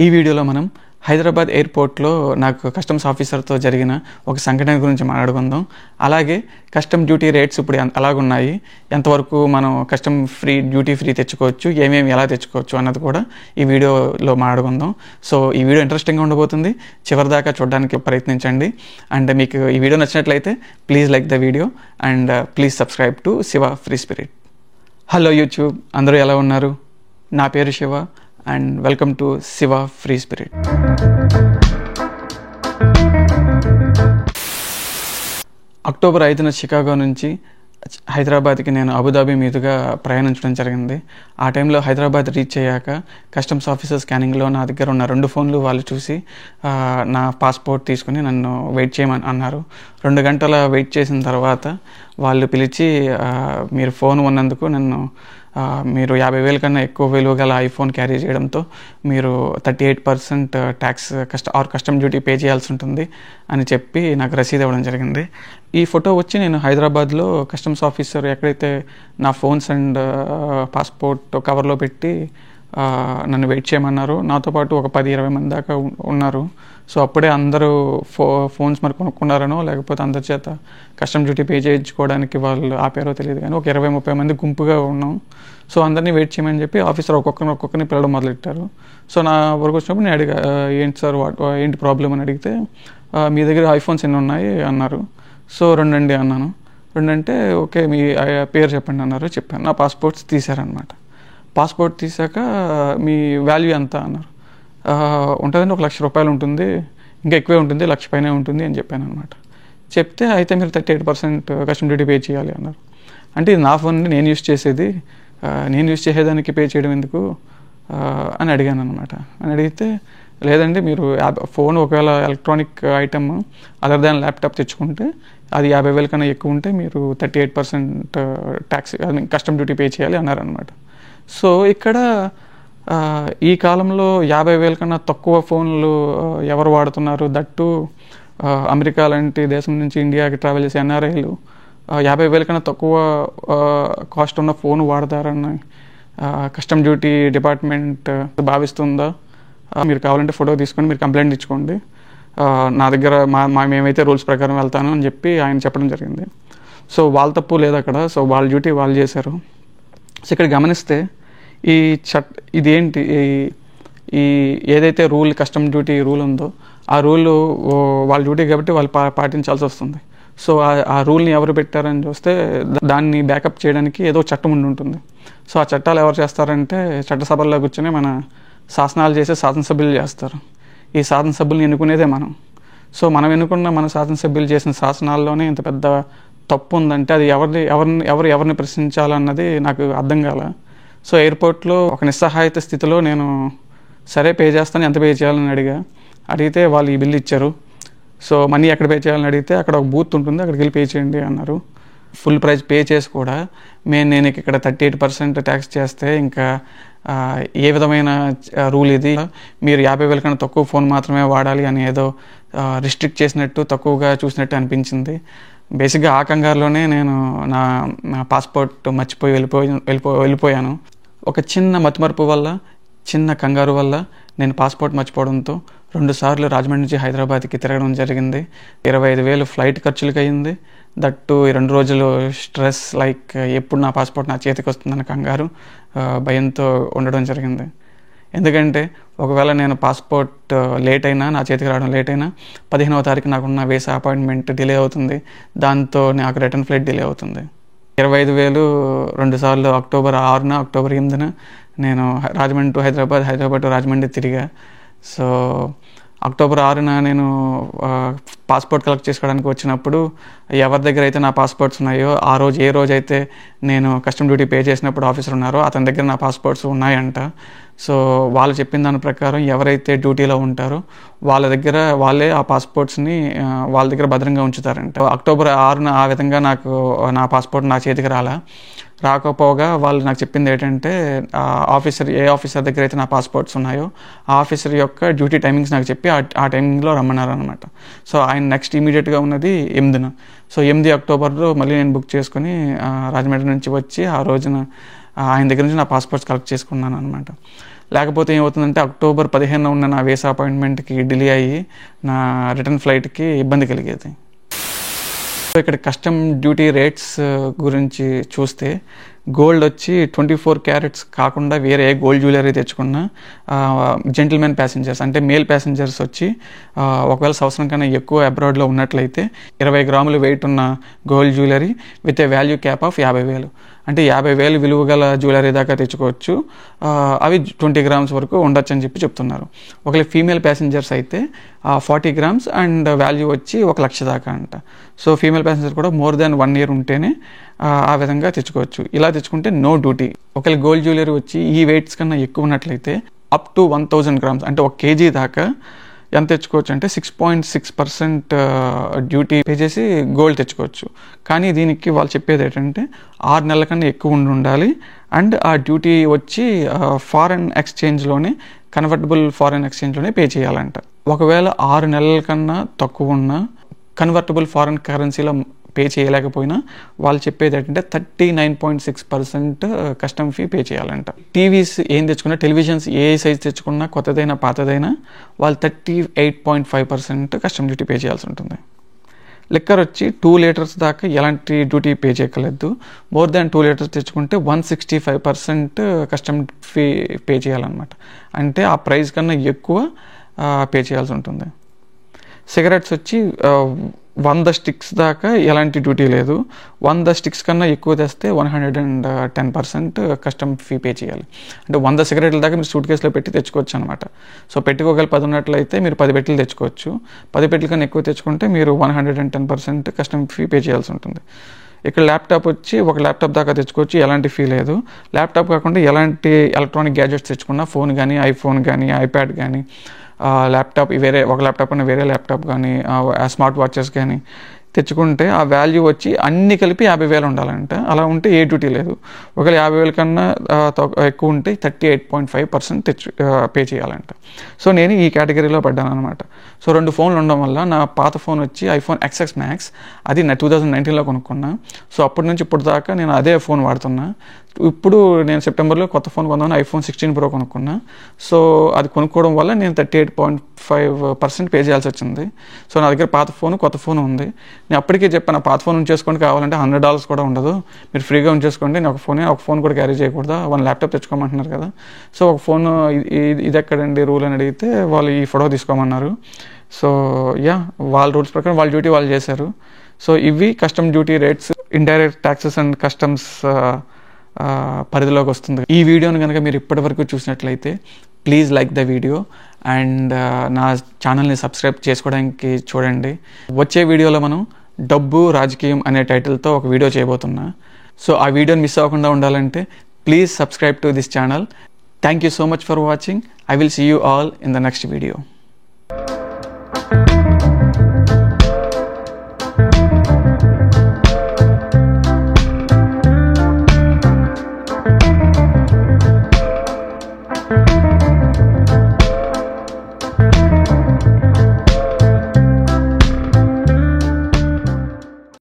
ఈ వీడియోలో మనం హైదరాబాద్ ఎయిర్పోర్ట్లో నాకు కస్టమ్స్ ఆఫీసర్తో జరిగిన ఒక సంఘటన గురించి మాట్లాడుకుందాం. అలాగే కస్టమ్ డ్యూటీ రేట్స్ ఇప్పుడు ఎలాగున్నాయి, ఎంతవరకు మనం కస్టమ్ డ్యూటీ ఫ్రీ తెచ్చుకోవచ్చు, ఏమేమి ఎలా తెచ్చుకోవచ్చు అన్నది కూడా ఈ వీడియోలో మాట్లాడుకుందాం. సో ఈ వీడియో ఇంట్రెస్టింగ్గా ఉండబోతుంది, చివరిదాకా చూడడానికి ప్రయత్నించండి. అండ్ మీకు ఈ వీడియో నచ్చినట్లయితే please like the video and please subscribe to Shiva free spirit. Hello YouTube, అందరూ ఎలా ఉన్నారు? నా పేరు Shiva and welcome to Siva Free Spirit. October 5న షికాగో నుంచి హైదరాబాద్కి నేను అబుదాబి మీదుగా ప్రయాణించడం జరిగింది. ఆ టైంలో హైదరాబాద్ రీచ్ అయ్యాక కస్టమ్స్ ఆఫీసర్ స్కానింగ్లో నా దగ్గర ఉన్న 2 ఫోన్లు వాళ్ళు చూసి నా పాస్పోర్ట్ తీసుకుని నన్ను వెయిట్ చేయమని అన్నారు. 2 గంటల వెయిట్ చేసిన తర్వాత వాళ్ళు పిలిచి మీరు ఫోన్ ఉన్నందుకు మీరు 50,000 కన్నా ఎక్కువ విలువ గల ఐఫోన్ క్యారీ చేయడంతో మీరు 38% ట్యాక్స్ కస్టమ్ డ్యూటీ పే చేయాల్సి ఉంటుంది అని చెప్పి నాకు రసీదు ఇవ్వడం జరిగింది. ఈ ఫోటో వచ్చి నేను హైదరాబాద్లో కస్టమ్స్ ఆఫీసర్ ఎక్కడైతే నా ఫోన్స్ అండ్ పాస్పోర్ట్ కవర్లో పెట్టి నన్ను వెయిట్ చేయమన్నారు. నాతో పాటు ఒక 10-20 మంది దాకా ఉన్నారు. సో అప్పుడే అందరూ ఫోన్స్ మరి కొనుక్కున్నారనో లేకపోతే అందరి చేత కస్టమ్ డ్యూటీ పే చేయించుకోవడానికి వాళ్ళు ఆపారో తెలియదు, కానీ ఒక 20-30 మంది గుంపుగా ఉన్నాం. సో అందరినీ వెయిట్ చేయమని చెప్పి ఆఫీసర్ ఒక్కొక్కరిని పిలవడం మొదలెట్టారు. సో నా వరకు వచ్చినప్పుడు నేను అడిగా, ఏంటి సార్ ఏంటి ప్రాబ్లం అని అడిగితే, మీ దగ్గర ఐఫోన్స్ ఎన్ని ఉన్నాయి అన్నారు. సో 2 అండి అన్నాను. 2 అంటే ఓకే మీ పేరు చెప్పండి అన్నారు. చెప్పాను. నా పాస్పోర్ట్స్ తీశారనమాట. పాస్పోర్ట్ తీసాక మీ వాల్యూ ఎంత అన్నారు. ఉంటుందండి, 1,00,000 రూపాయలు ఉంటుంది, ఇంకా ఎక్కువే ఉంటుంది, 1,00,000 పైనే ఉంటుంది అని చెప్పాను అనమాట. చెప్తే అయితే మీరు 38% కస్టమ్ డ్యూటీ పే చేయాలి అన్నారు. అంటే ఇది నా ఫోన్ నేను యూజ్ చేసేది, నేను యూజ్ చేసేదానికి పే చేయడం ఎందుకు అని అడిగాను అనమాట. అని అడిగితే లేదండి, మీరు ఫోన్ ఒకవేళ electronic item other than laptop తెచ్చుకుంటే అది 50,000 కన్నా ఎక్కువ ఉంటే మీరు 38% ట్యాక్స్ కస్టమ్ డ్యూటీ పే చేయాలి అన్నారనమాట. సో ఇక్కడ ఈ కాలంలో 50,000 కన్నా తక్కువ ఫోన్లు ఎవరు వాడుతున్నారు? దట్టు అమెరికా లాంటి దేశం నుంచి ఇండియాకి ట్రావెల్ చేసే ఎన్ఆర్ఐలు 50,000 కన్నా తక్కువ కాస్ట్ ఉన్న ఫోన్ వాడతారని కస్టమ్ డ్యూటీ డిపార్ట్మెంట్ భావిస్తుందా? మీరు కావాలంటే ఫోటో తీసుకొని మీరు కంప్లైంట్ ఇచ్చుకోండి, నా దగ్గర మేమైతే రూల్స్ ప్రకారం వెళ్తాను అని చెప్పి ఆయన చెప్పడం జరిగింది. సో వాళ్ళ తప్పు లేదు అక్కడ. సో వాళ్ళ డ్యూటీ వాళ్ళు చేశారు. సో ఇక్కడ గమనిస్తే ఇదేంటి, ఈ ఏదైతే రూల్ కస్టమ్ డ్యూటీ రూల్ ఉందో ఆ రూల్ వాళ్ళ డ్యూటీ కాబట్టి వాళ్ళు పాటించాల్సి వస్తుంది. సో ఆ రూల్ని ఎవరు పెట్టారని చూస్తే దాన్ని బ్యాకప్ చేయడానికి ఏదో చట్టం ఉంటుంది. సో ఆ చట్టాలు ఎవరు చేస్తారంటే చట్టసభల్లో కూర్చొని మన శాసనాలు చేసే శాసనసభ్యులు చేస్తారు. ఈ శాసనసభ్యులను ఎన్నుకునేదే మనం. సో మనం ఎన్నుకున్న మన శాసనసభ్యులు చేసిన శాసనాల్లోనే ఇంత పెద్ద తప్పు ఉందంటే అది ఎవరిని ప్రశ్నించాలన్నది నాకు అర్థం కాల. సో ఎయిర్పోర్ట్లో ఒక నిస్సహాయత స్థితిలో నేను సరే పే చేస్తాను, ఎంత పే చేయాలని అడిగితే వాళ్ళు ఈ బిల్లు ఇచ్చారు. సో మనీ ఎక్కడ పే చేయాలని అడిగితే అక్కడ ఒక బూత్ ఉంటుంది, అక్కడికి వెళ్ళి పే చేయండి అన్నారు. ఫుల్ ప్రైస్ పే చేసి కూడా నేను ఇక్కడ 38% ట్యాక్స్ చేస్తే ఇంకా ఏ విధమైన రూల్ ఇది? మీరు 50,000 కన్నా తక్కువ ఫోన్ మాత్రమే వాడాలి అని ఏదో రిస్ట్రిక్ట్ చేసినట్టు, తక్కువగా చూసినట్టు అనిపించింది. బేసిక్గా ఆ కంగారులోనే నేను నా పాస్పోర్ట్ మర్చిపోయి వెళ్ళిపోయాను. ఒక చిన్న మతిమరుపు వల్ల, చిన్న కంగారు వల్ల నేను పాస్పోర్ట్ మర్చిపోవడంతో 2 సార్లు రాజమండ్రి నుంచి హైదరాబాద్కి తిరగడం జరిగింది. 25,000 ఫ్లైట్ ఖర్చులకి అయింది. దట్టు 2 రోజులు స్ట్రెస్, లైక్ ఎప్పుడు నా పాస్పోర్ట్ నా చేతికి వస్తుందన్న కంగారు, భయంతో ఉండడం జరిగింది. ఎందుకంటే ఒకవేళ నేను పాస్పోర్ట్ లేట్ అయినా, నా చేతికి రావడం లేట్ అయినా 15వ తారీఖు నాకున్న వీసా అపాయింట్మెంట్ డిలే అవుతుంది. దాంతో నాకు రిటర్న్ ఫ్లైట్ డిలే అవుతుంది. 25,000 2 సార్లు అక్టోబర్ 6న, అక్టోబర్ 8న నేను రాజమండ్రి టు హైదరాబాద్, హైదరాబాద్ టు రాజమండ్రి తిరిగా. సో అక్టోబర్ 6న నేను పాస్పోర్ట్ కలెక్ట్ చేసుకోవడానికి వచ్చినప్పుడు ఎవరి దగ్గర అయితే నా పాస్పోర్ట్స్ ఉన్నాయో ఆ రోజు, ఏ రోజు అయితే నేను కస్టమ్ డ్యూటీ పే చేసినప్పుడు ఆఫీసర్ ఉన్నారో అతని దగ్గర నా పాస్పోర్ట్స్ ఉన్నాయంట. సో వాళ్ళు చెప్పిన దాని ప్రకారం ఎవరైతే డ్యూటీలో ఉంటారో వాళ్ళే ఆ పాస్పోర్ట్స్ని వాళ్ళ దగ్గర భద్రంగా ఉంచుతారంట. అక్టోబర్ 6న ఆ విధంగా నాకు నా పాస్పోర్ట్ నా చేతికి రాకపోగా వాళ్ళు నాకు చెప్పింది ఏంటంటే ఏ ఆఫీసర్ దగ్గర అయితే నా పాస్పోర్ట్స్ ఉన్నాయో ఆ ఆఫీసర్ యొక్క డ్యూటీ టైమింగ్స్ నాకు చెప్పి ఆ టైమింగ్లో రమ్మన్నారు అనమాట. సో ఆయన నెక్స్ట్ ఇమీడియట్గా ఉన్నది 8న. సో 8 అక్టోబర్లో మళ్ళీ నేను బుక్ చేసుకుని రాజమండ్రి నుంచి వచ్చి ఆ రోజున ఆయన దగ్గర నుంచి నా పాస్పోర్ట్స్ కలెక్ట్ చేసుకున్నాను అనమాట. లేకపోతే ఏమవుతుందంటే అక్టోబర్ 15 ఉన్న నా వీసా అపాయింట్మెంట్కి డిలే అయ్యి నా రిటర్న్ ఫ్లైట్కి ఇబ్బంది కలిగేది. ఇక్కడ కస్టమ్ డ్యూటీ రేట్స్ గురించి చూస్తే గోల్డ్ వచ్చి 24 క్యారెట్స్ కాకుండా వేరే గోల్డ్ జ్యువెలరీ తెచ్చుకున్న జెంటిల్మెన్ ప్యాసింజర్స్ అంటే మేల్ ప్యాసింజర్స్ వచ్చి ఒకవేళ సంవత్సరం కన్నా ఎక్కువ అబ్రాడ్లో ఉన్నట్లయితే 20 గ్రాములు వెయిట్ ఉన్న gold jewellery with a value cap of 50,000 అంటే 50,000 విలువ గల జ్యువెలరీ దాకా తెచ్చుకోవచ్చు. అవి 20 గ్రామ్స్ వరకు ఉండొచ్చు అని చెప్తున్నారు. ఒకవేళ ఫీమేల్ ప్యాసింజర్స్ అయితే 40 గ్రామ్స్ అండ్ వాల్యూ వచ్చి 1,00,000 దాకా అంట. సో ఫీమేల్ ప్యాసింజర్ కూడా మోర్ దాన్ 1 ఇయర్ ఉంటేనే ఆ విధంగా తెచ్చుకోవచ్చు. ఇలా తెచ్చుకుంటే నో డ్యూటీ. ఒకవేళ గోల్డ్ జ్యువెలరీ వచ్చి ఈ వెయిట్స్ కన్నా ఎక్కువ ఉన్నట్లయితే అప్ టు 1,000 గ్రామ్స్ అంటే 1 kg దాకా ఎంత తెచ్చుకోవచ్చు అంటే 6.6% డ్యూటీ పే చేసి గోల్డ్ తెచ్చుకోవచ్చు. కానీ దీనికి వాళ్ళు చెప్పేది ఏంటంటే 6 నెలల కన్నా ఎక్కువ ఉండాలి అండ్ ఆ డ్యూటీ వచ్చి ఫారెన్ ఎక్స్చేంజ్లోనే కన్వర్టబుల్ ఫారెన్ ఎక్స్చేంజ్లోనే పే చేయాలంట. ఒకవేళ 6 నెలల కన్నా తక్కువ ఉన్న కన్వర్టబుల్ ఫారెన్ కరెన్సీలో పే చేయలేకపోయినా వాళ్ళు చెప్పేది ఏంటంటే 39.6% కస్టమ్ ఫీ పే చేయాలంట. టీవీస్ ఏం తెచ్చుకున్నా, టెలివిజన్స్ ఏ సైజ్ తెచ్చుకున్నా కొత్తదైనా పాతదైనా వాళ్ళు 38.5% కస్టమ్ డ్యూటీ పే చేయాల్సి ఉంటుంది. లిక్కర్ వచ్చి 2 లీటర్స్ దాకా ఎలాంటి డ్యూటీ పే చేయగలదు. మోర్ దాన్ 2 లీటర్స్ తెచ్చుకుంటే 165% కస్టమ్ ఫీ పే చేయాలన్నమాట. అంటే ఆ ప్రైస్ కన్నా ఎక్కువ పే చేయాల్సి ఉంటుంది. సిగరెట్స్ వచ్చి 100 స్టిక్స్ దాకా ఎలాంటి డ్యూటీ లేదు. 100 స్టిక్స్ కన్నా ఎక్కువ తెస్తే 110% కస్టమ్ ఫీ పే చేయాలి. అంటే 100 సిగరెట్ల దాకా మీరు సూట్ కేసులో పెట్టి తెచ్చుకోవచ్చు అనమాట. సో పెట్టుకోగల 10 ఉన్నట్లయితే మీరు 10 పెట్టెలు తెచ్చుకోవచ్చు. 10 పెట్టెల కన్నా ఎక్కువ తెచ్చుకుంటే మీరు 110% కస్టమ్ ఫీ పే చేయాల్సి ఉంటుంది. ఇక్కడ ల్యాప్టాప్ వచ్చి ఒక ల్యాప్టాప్ దాకా తెచ్చుకోవచ్చు, ఎలాంటి ఫీ లేదు. ల్యాప్టాప్ కాకుండా ఎలాంటి ఎలక్ట్రానిక్ గ్యాడ్జెట్స్ తెచ్చుకున్నా ఫోన్ కానీ, ఐఫోన్ కానీ, ఐప్యాడ్ కానీ, ల్యాప్టాప్ వేరే ఒక ల్యాప్టాప్ అన్న వేరే ల్యాప్టాప్ కానీ, స్మార్ట్ వాచెస్ కానీ తెచ్చుకుంటే ఆ వాల్యూ వచ్చి అన్నీ కలిపి 50,000 ఉండాలంట. అలా ఉంటే ఏ డ్యూటీ లేదు. ఒకవేళ 50,000 కన్నా ఎక్కువ ఉంటే 38.5% పే చేయాలంట. సో నేను ఈ కేటగిరీలో పడ్డాను అనమాట. సో 2 ఫోన్లు ఉండడం వల్ల నా పాత ఫోన్ వచ్చి ఐఫోన్ XS Max, అది నా 2019లో కొనుక్కున్నా. సో అప్పటి నుంచి ఇప్పుడు దాకా నేను అదే ఫోన్ వాడుతున్నా. ఇప్పుడు నేను సెప్టెంబర్లో కొత్త ఫోన్ కొన్నాను, ఐఫోన్ 16 Pro కొనుక్కున్నా. సో అది కొనుక్కోవడం వల్ల నేను 38.5% పే చేయాల్సి వచ్చింది. సో నా దగ్గర పాత ఫోను కొత్త ఫోన్ ఉంది. నేను అప్పటికే చెప్పాను, పాత ఫోన్ ఉంచేసుకోండి, కావాలంటే $100 కూడా ఉండదు, మీరు ఫ్రీగా ఉంచేసుకోండి, నేను ఒక ఫోన్ కూడా క్యారీ చేయకూడదా, 1 ల్యాప్టాప్ తెచ్చుకోమంటున్నారు కదా. సో ఒక ఫోన్ ఇది ఎక్కడండి రూల్ అని అడిగితే వాళ్ళు ఈ ఫోటో తీసుకోమన్నారు. సో వాళ్ళ రూల్స్ ప్రకారం వాళ్ళ డ్యూటీ వాళ్ళు చేశారు. సో ఇవి custom duty rates, indirect taxes and customs పరిధిలోకి వస్తుంది. ఈ వీడియోని కనుక మీరు ఇప్పటివరకు చూసినట్లయితే please like the video and నా ఛానల్ని సబ్స్క్రైబ్ చేసుకోవడానికి చూడండి. వచ్చే వీడియోలో మనం డబ్బు రాజకీయం అనే టైటిల్తో ఒక వీడియో చేయబోతున్నా. సో ఆ వీడియోని మిస్ అవ్వకుండా ఉండాలంటే please subscribe to this channel. Thank you so much for watching. I will see you all in the next video.